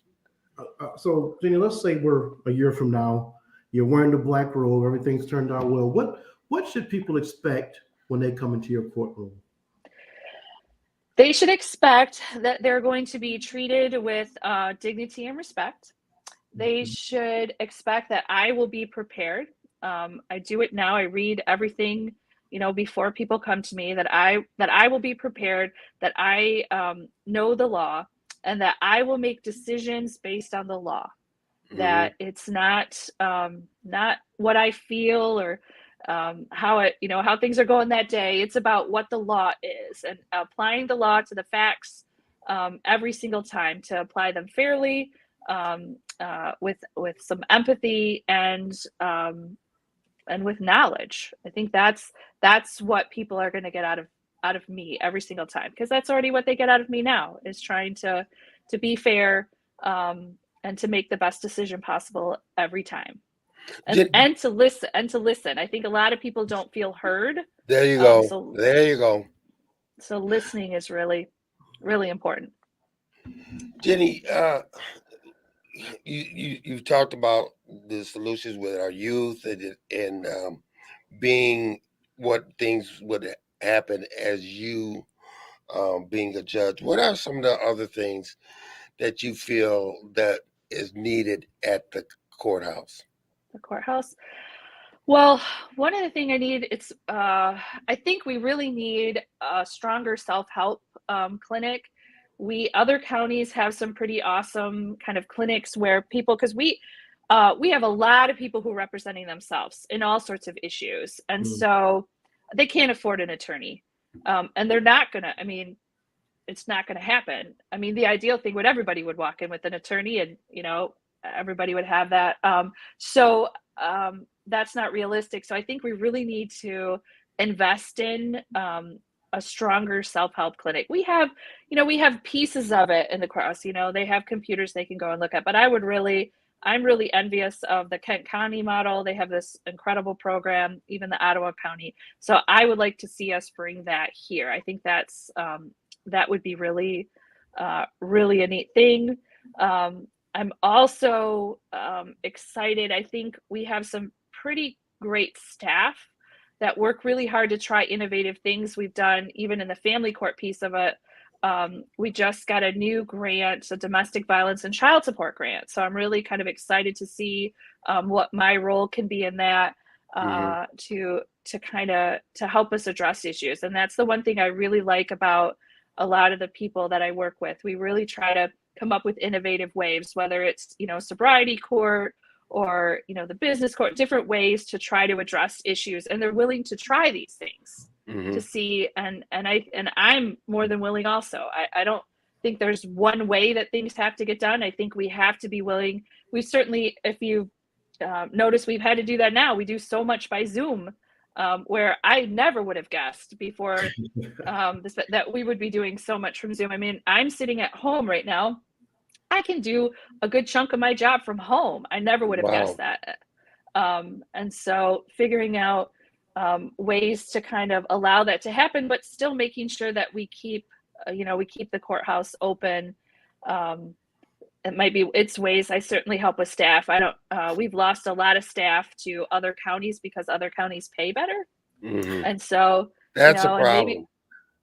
So, Jenny, let's say we're a year from now. You're wearing the black robe. Everything's turned out well. What should people expect when they come into your courtroom? They should expect that they're going to be treated with dignity and respect. They should expect that I will be prepared. I do it now. I read everything, before people come to me, that I will be prepared, that I know the law, and that I will make decisions based on the law. Hmm. That it's not what I feel or how things are going that day. It's about what the law is, and applying the law to the facts every single time, to apply them fairly, with some empathy and with knowledge. I think that's what people are going to get out of me every single time, because that's already what they get out of me now, is trying to be fair, and to make the best decision possible every time, and to listen. I think a lot of people don't feel heard. There you go. So There you go. So listening is really, really important. Jenny, you've talked about the solutions with our youth and being what things would happen as you being a judge. What are some of the other things that you feel that is needed at the courthouse? The courthouse. Well, one of the things I think we really need a stronger self-help clinic. Other counties have some pretty awesome kind of clinics where people, because we have a lot of people who are representing themselves in all sorts of issues, and so they can't afford an attorney, and they're not gonna. I mean, it's not going to happen. I mean, the ideal thing would everybody would walk in with an attorney, and everybody would have that. That's not realistic. So I think we really need to invest in a stronger self-help clinic. We have pieces of it in the courthouse. They have computers they can go and look at. But I'm really envious of the Kent County model. They have this incredible program, even the Ottawa County. So I would like to see us bring that here. I think that would be really, really a neat thing. I'm also excited. I think we have some pretty great staff that work really hard to try innovative things. We've done, even in the family court piece of it, we just got a new grant, a domestic violence and child support grant. So I'm really kind of excited to see what my role can be in that to help us address issues. And that's the one thing I really like about a lot of the people that I work with. We really try to come up with innovative ways, whether it's, sobriety court or, the business court, different ways to try to address issues. And they're willing to try these things to see. And I'm more than willing also. I don't think there's one way that things have to get done. I think we have to be willing. We certainly, if you notice, we've had to do that now. We do so much by Zoom. Where I never would have guessed before that we would be doing so much from Zoom. I mean, I'm sitting at home right now. I can do a good chunk of my job from home. I never would have guessed that. And so figuring out ways to kind of allow that to happen, but still making sure that we keep the courthouse open. It might be its ways. I certainly help with staff. We've lost a lot of staff to other counties because other counties pay better. And so that's a problem. And maybe,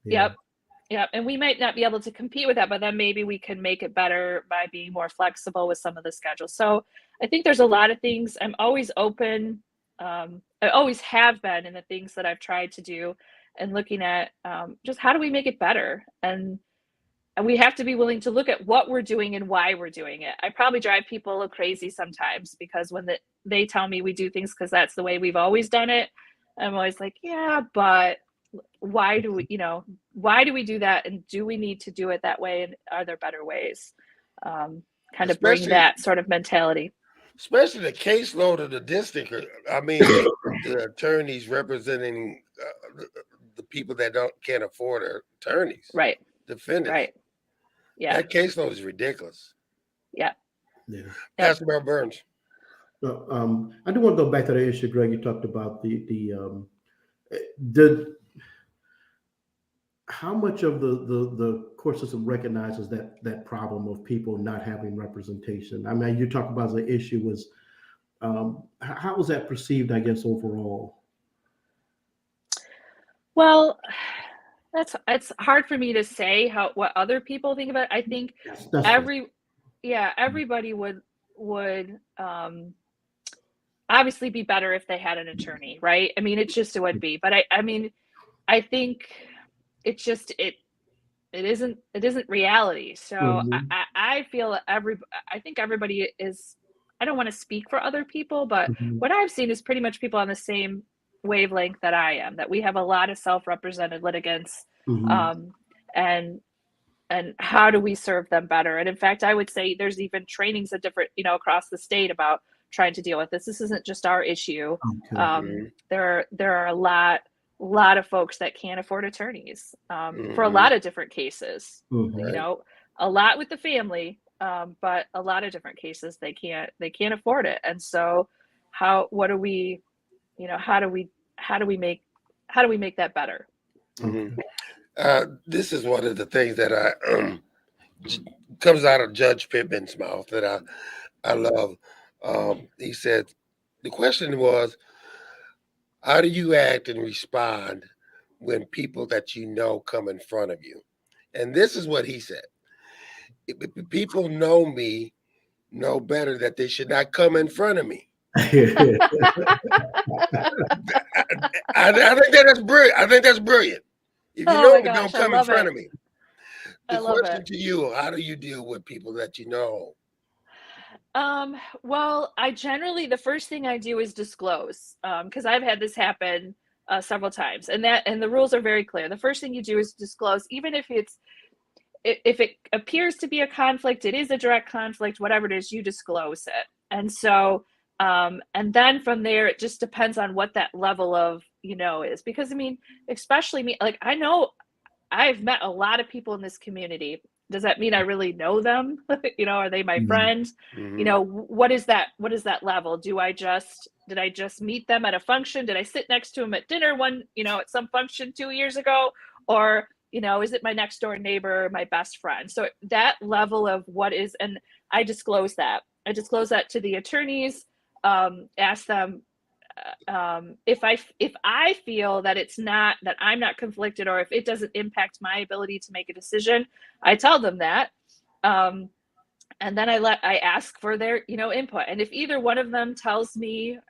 yep. And we might not be able to compete with that, but then maybe we can make it better by being more flexible with some of the schedules. So I think there's a lot of things. I'm always open. I always have been in the things that I've tried to do and looking at just how do we make it better? And we have to be willing to look at what we're doing and why we're doing it. I probably drive people crazy sometimes because when they tell me we do things because that's the way we've always done it, I'm always like, yeah, but why do we do that? And do we need to do it that way? And are there better ways? Kind of bring that sort of mentality. Especially the caseload of the district. I mean, the attorneys representing the people that can't afford attorneys. Right. Defendants. Right. Yeah. That caseload is ridiculous. Yeah. Pastor Mel Burns. I do want to go back to the issue, Greg. You talked about how much of the court system recognizes that problem of people not having representation. I mean, you talk about the issue was how was that perceived, I guess, overall? Well, it's hard for me to say what other people think about it. I think everybody would obviously be better if they had an attorney, right? I mean, it would be, but I think it's just it isn't reality. So I feel I think everybody is. I don't want to speak for other people, but what I've seen is pretty much people on the same wavelength that I am, that we have a lot of self-represented litigants, and how do we serve them better? And in fact, I would say there's even trainings at different, across the state about trying to deal with this. This isn't just our issue. There are a lot of folks that can't afford attorneys for a lot of different cases. A lot with the family, but a lot of different cases they can't afford it. And so how do we make that better? This is one of the things that comes out of Judge Pittman's mouth that I love. He said, the question was, how do you act and respond when people that you know come in front of you? And this is what he said. If people know me, know better that they should not come in front of me. I think that's brilliant. I think that's brilliant. If you Oh know my me, don't gosh, I come in love front it. of me. I The love question it. to you, how do you deal with people that you know? Well, I generally, the first thing I do is disclose, because I've had this happen several times, and the rules are very clear. The first thing you do is disclose, even if if it appears to be a conflict, it is a direct conflict, whatever it is, you disclose it. And so, and then from there, it just depends on what that level of, is. Because I mean, especially me, like I know I've met a lot of people in this community. Does that mean I really know them? Are they my friend? Mm-hmm. What is that level? Did I just meet them at a function? Did I sit next to them at dinner at some function 2 years ago? Or, is it my next door neighbor, my best friend? So that level of what is, and I disclose that. I disclose that to the attorneys, ask them, if I feel that I'm not conflicted, or if it doesn't impact my ability to make a decision, I tell them that, and then I ask for their input. And if either one of them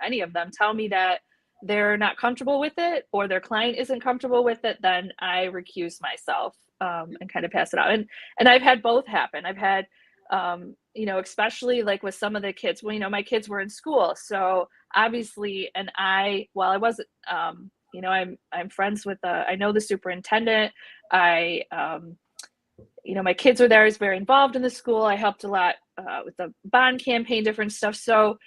any of them tell me that they're not comfortable with it, or their client isn't comfortable with it, then I recuse myself, and kind of pass it out. And I've had both happen. I've had especially like with some of the kids. Well, my kids were in school, so obviously, and while I wasn't, I'm friends with I know the superintendent. My kids were there. I was very involved in the school. I helped a lot with the bond campaign, different stuff. So,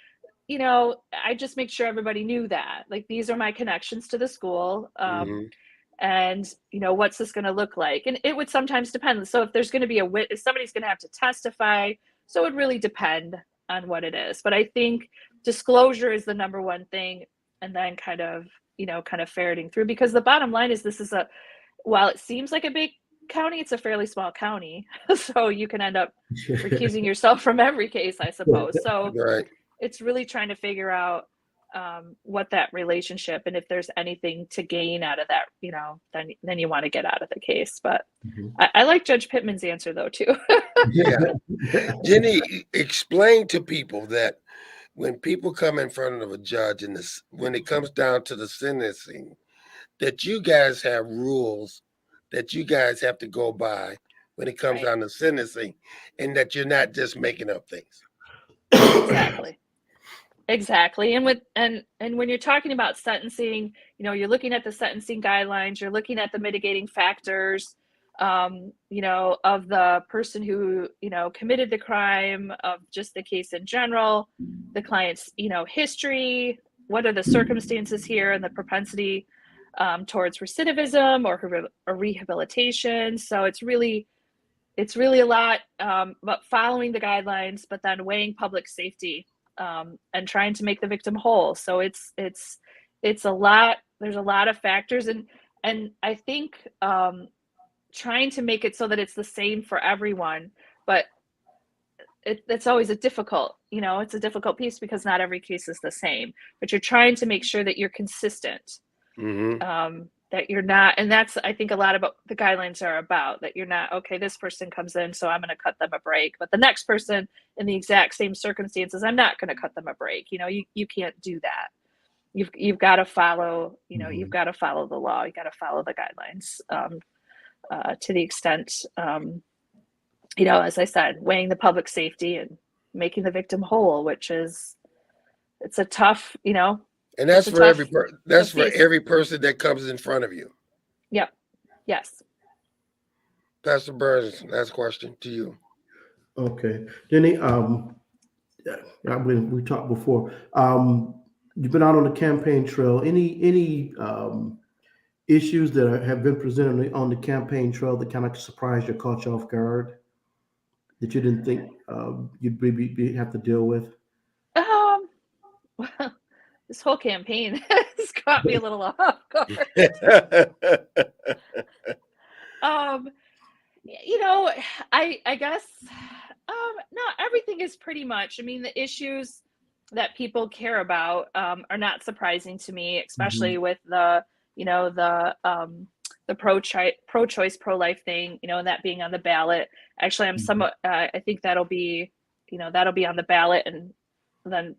I just make sure everybody knew that, like, these are my connections to the school. Mm-hmm. And what's this going to look like? And it would sometimes depend. So if there's going to be if somebody's going to have to testify, so it would really depend on what it is. But I think disclosure is the number one thing, and then kind of ferreting through, because the bottom line is, while it seems like a big county, it's a fairly small county. So you can end up recusing yourself from every case, I suppose. So Right. it's really trying to figure out what that relationship, and if there's anything to gain out of that, then you want to get out of the case. But I like Judge Pittman's answer though too. Yeah. Jenny, explain to people that when people come in front of a judge and when it comes down to the sentencing, that you guys have rules that you guys have to go by when it comes Right. down to sentencing, and that you're not just making up things. Exactly. And when you're talking about sentencing, you're looking at the sentencing guidelines, you're looking at the mitigating factors, of the person who, committed the crime, of just the case in general, the client's, history, what are the circumstances here, and the propensity towards recidivism or rehabilitation. So it's really a lot, but following the guidelines, but then weighing public safety, and trying to make the victim whole. So it's a lot. There's a lot of factors, and I think trying to make it so that it's the same for everyone, but it's always it's a difficult piece, because not every case is the same. But you're trying to make sure that you're consistent. Mm-hmm. That you're not, and that's, I think, a lot about the guidelines are about, that you're not, okay, this person comes in, so I'm going to cut them a break, but the next person in the exact same circumstances, I'm not going to cut them a break. You can't do that. You've got to follow, you've got to follow the law. You got to follow the guidelines, to the extent, as I said, weighing the public safety and making the victim whole, which is, it's a tough, And that's it's a for tough, that's for piece. every person that comes in front of you. Yep. Yes. Pastor Burns, last question to you. Okay, Jenny. We talked before. You've been out on the campaign trail. Any issues that have been presented on the campaign trail that kind of surprised you, caught you off guard, that you didn't think you'd have to deal with? Well, this whole campaign has caught me a little off guard. Um, I guess not everything is pretty much. I mean, the issues that people care about are not surprising to me, especially with the pro-choice, pro-life thing, and that being on the ballot. Actually, I'm somewhat. I think that'll be on the ballot, and then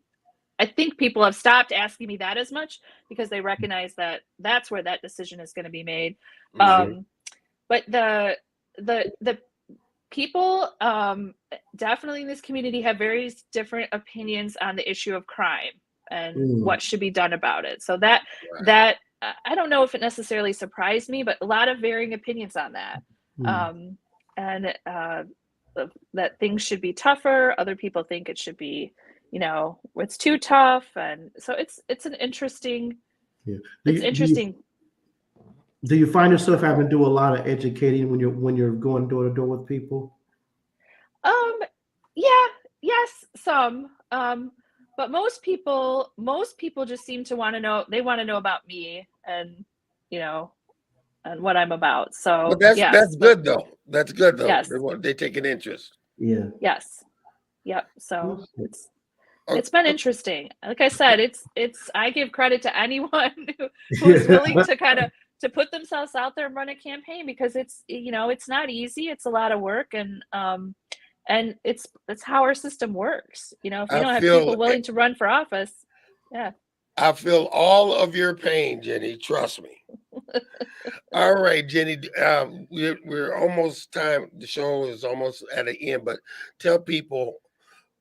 I think people have stopped asking me that as much because they recognize that that's where that decision is going to be made. But the people definitely in this community have various different opinions on the issue of crime and what should be done about it. So that I don't know if it necessarily surprised me, but a lot of varying opinions on that. And that things should be tougher. Other people think it should be, it's too tough. And so it's an interesting, interesting. Do you find yourself having to do a lot of educating when you're going door to door with people? Yes, some. But most people just seem to want to know. They want to know about me and and what I'm about. So that's good though. That's good though. Yes. They take an interest. Yeah. Yes. Yep. So it's been interesting. Like I said, it's I give credit to anyone who's willing to kind of to put themselves out there and run a campaign, because it's not easy. It's a lot of work, and it's how our system works. If you don't have people willing to run for office, yeah. I feel all of your pain, Jenny. Trust me. All right, Jenny. We're almost time. The show is almost at the end, but tell people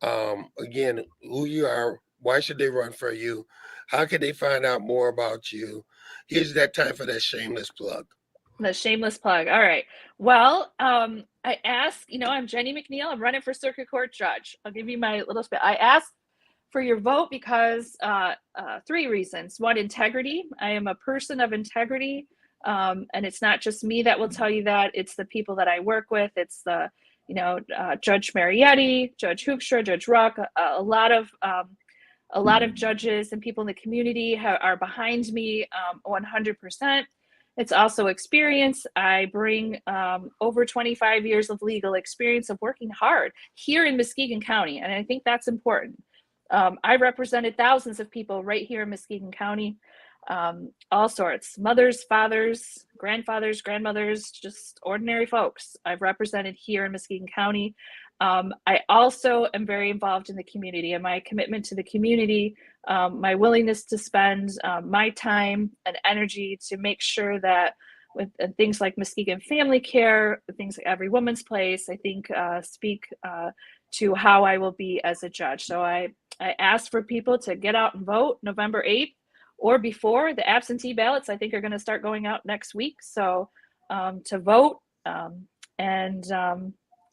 again who you are. Why should they run for you? How can they find out more about you? Here's that time for that shameless plug. The shameless plug. All right. Well, I asked. I'm Jenny McNeill. I'm running for circuit court judge. I'll give you my little spit. I asked for your vote because 3 reasons. 1, integrity. I am a person of integrity, and it's not just me that will tell you that. It's the people that I work with. It's the Judge Marietti, Judge Hoekstra, Judge Ruck. A lot of judges and people in the community are behind me 100%. It's also experience. I bring over 25 years of legal experience of working hard here in Muskegon County, and I think that's important. I represented thousands of people right here in Muskegon County, all sorts, mothers, fathers, grandfathers, grandmothers, just ordinary folks I've represented here in Muskegon County. I also am very involved in the community, and my commitment to the community, my willingness to spend my time and energy to make sure that with things like Muskegon Family Care, things like Every Woman's Place, I think speak to how I will be as a judge. So I asked for people to get out and vote November 8th or before. The absentee ballots, I think, are going to start going out next week. So to vote,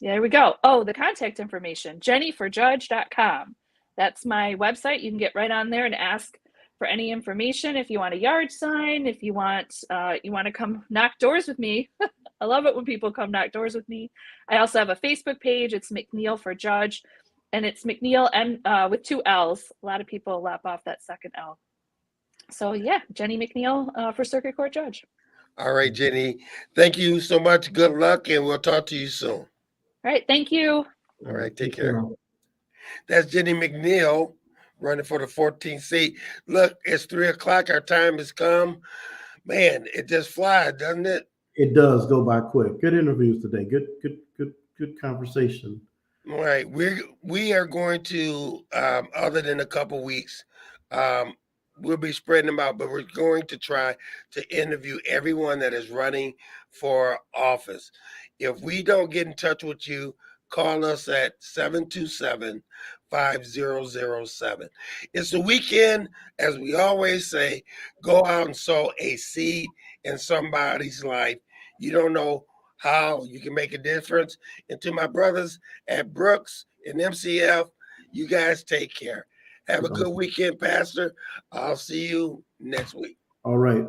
there we go. Oh, the contact information, jennyforjudge.com. That's my website. You can get right on there and ask for any information. If you want a yard sign, if you want to come knock doors with me. I love it when people come knock doors with me. I also have a Facebook page. It's McNeill for Judge, and it's McNeill and with 2 L's. A lot of people lap off that second L. So yeah, Jenny McNeill for Circuit Court Judge. All right, Jenny. Thank you so much. Good luck, and we'll talk to you soon. All right. Thank you. All right. Take care. That's Jenny McNeill running for the 14th seat. Look, it's 3:00. Our time has come. Man, it just flies, doesn't it? It does go by quick. Good interviews today. Good conversation. All right. We are going to, other than a couple weeks, we'll be spreading them out, but we're going to try to interview everyone that is running for office. If we don't get in touch with you, call us at 727-5007. It's the weekend, as we always say. Go out and sow a seed in somebody's life. You don't know how you can make a difference. And to my brothers at Brooks and MCF, you guys take care. Have a good weekend, Pastor. I'll see you next week. All right.